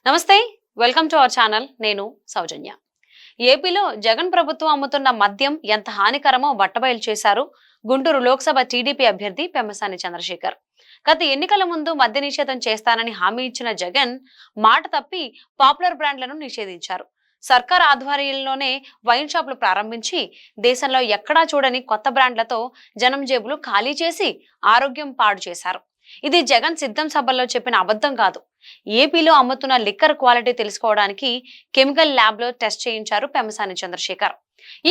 నమస్తే, welcome to our channel. నేను సౌజన్య. ఏపీలో జగన్ ప్రభుత్వం అమ్ముతున్న మద్యం ఎంత హానికరమో బట్టబయలు చేశారు గుంటూరు లోక్సభ టీడీపీ అభ్యర్థి పెమ్మసాని చంద్రశేఖర్. గత ఎన్నికల ముందు మద్య నిషేధం చేస్తానని హామీ ఇచ్చిన జగన్ మాట తప్పి పాపులర్ బ్రాండ్లను నిషేధించారు. సర్కార్ ఆధ్వర్యంలోనే వైన్ షాపులు ప్రారంభించి దేశంలో ఎక్కడా చూడని కొత్త బ్రాండ్లతో జనం జేబులు ఖాళీ చేసి ఆరోగ్యం పాడు చేశారు. ఇది జగన్ సిద్ధం సభల్లో చెప్పిన అబద్ధం కాదు. ఏపీలో అమ్ముతున్న లిక్కర్ క్వాలిటీ తెలుసుకోవడానికి కెమికల్ ల్యాబ్ లో టెస్ట్ చేయించారు పెమ్మసాని చంద్రశేఖర్.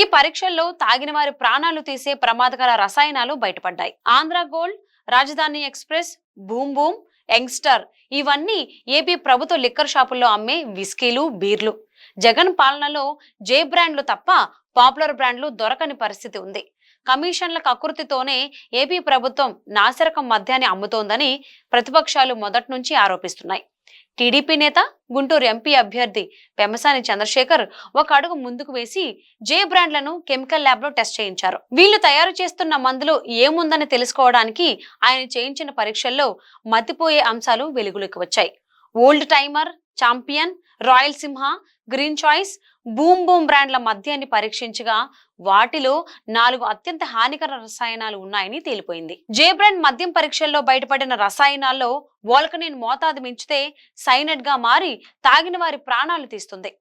ఈ పరీక్షల్లో తాగిన వారి ప్రాణాలు తీసే ప్రమాదకర రసాయనాలు బయటపడ్డాయి. ఆంధ్ర గోల్డ్, రాజధాని ఎక్స్ప్రెస్, బూమ్ బూమ్, యంగ్స్టర్ ఇవన్నీ ఏపీ ప్రభుత్వ లిక్కర్ షాపుల్లో అమ్మే విస్కీలు, బీర్లు. జగన్ పాలనలో జే బ్రాండ్లు తప్ప పాపులర్ బ్రాండ్లు దొరకని పరిస్థితి ఉంది. కమిషన్ల కకృతితోనే ఏపీ ప్రభుత్వం నాసిరకం మద్యాన్ని అమ్ముతోందని ప్రతిపక్షాలు మొదటి నుంచి ఆరోపిస్తున్నాయి. టీడీపీ నేత, గుంటూరు ఎంపీ అభ్యర్థి పెమ్మసాని చంద్రశేఖర్ ఒక అడుగు ముందుకు వేసి జే బ్రాండ్లను కెమికల్ ల్యాబ్ లో టెస్ట్ చేయించారు. వీళ్లు తయారు చేస్తున్న మందులు ఏముందని తెలుసుకోవడానికి ఆయన చేయించిన పరీక్షల్లో మతిపోయే అంశాలు వెలుగులోకి వచ్చాయి. ఓల్డ్ టైమర్, ఛాంపియన్, రాయల్ సింహ, గ్రీన్ చాయిస్, బూమ్ బూమ్ బ్రాండ్ల మద్యాన్ని పరీక్షించగా వాటిలో 4 అత్యంత హానికర రసాయనాలు ఉన్నాయని తేలిపోయింది. జే బ్రాండ్ మద్యం పరీక్షల్లో బయటపడిన రసాయనాల్లో వోల్కనిన్ మోతాదు మించితే సైనైడ్ గా మారి తాగిన వారి ప్రాణాలు తీస్తుంది.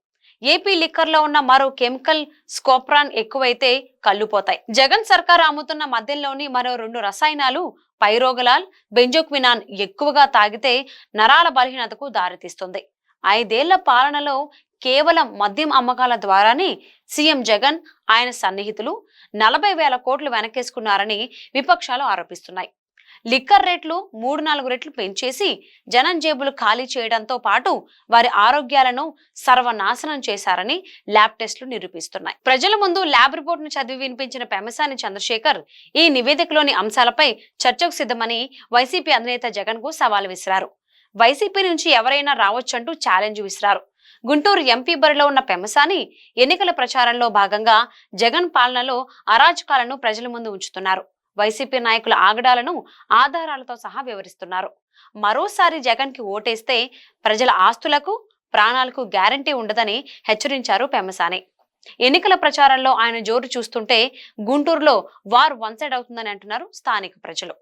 ఏపీ లిక్కర్ లో ఉన్న మరో కెమికల్ స్కోప్రాన్ ఎక్కువైతే కళ్ళుపోతాయి. జగన్ సర్కార్ అమ్ముతున్న మద్యంలోని మరో 2 రసాయనాలు పైరోగలాల్, బెంజోక్వినాన్ ఎక్కువగా తాగితే నరాల బలహీనతకు దారితీస్తుంది. 5 ఏళ్ల పాలనలో కేవలం మద్యం అమ్మకాల ద్వారానే సీఎం జగన్, ఆయన సన్నిహితులు 40,000 కోట్లు వెనకేసుకున్నారని విపక్షాలు ఆరోపిస్తున్నాయి. లిక్కర్ రేట్లు 3-4 రెట్లు పెంచేసి జనం జేబులు ఖాళీ చేయడంతో పాటు వారి ఆరోగ్యాలను సర్వనాశనం చేశారని ల్యాబ్ టెస్టులు నిరూపిస్తున్నాయి. ప్రజల ముందు ల్యాబ్ రిపోర్టును చదివి వినిపించిన పెమ్మసాని చంద్రశేఖర్ ఈ నివేదికలోని అంశాలపై చర్చకు సిద్ధమని వైసీపీ అధినేత జగన్ కు సవాల్ విసిరారు. వైసీపీ నుంచి ఎవరైనా రావచ్చంటూ ఛాలెంజ్ విసిరారు. గుంటూరు ఎంపీ బరిలో ఉన్న పెమ్మసాని ఎన్నికల ప్రచారంలో భాగంగా జగన్ పాలనలో అరాచకాలను ప్రజల ముందు ఉంచుతున్నారు. వైసీపీ నాయకుల ఆగడాలను ఆధారాలతో సహా వివరిస్తున్నారు. మరోసారి జగన్ కి ఓటేస్తే ప్రజల ఆస్తులకు, ప్రాణాలకు గ్యారంటీ ఉండదని హెచ్చరించారు పెమ్మసాని. ఎన్నికల ప్రచారంలో ఆయన జోరు చూస్తుంటే గుంటూరులో వార్ వన్ సైడ్ అవుతుందని అంటున్నారు స్థానిక ప్రజలు.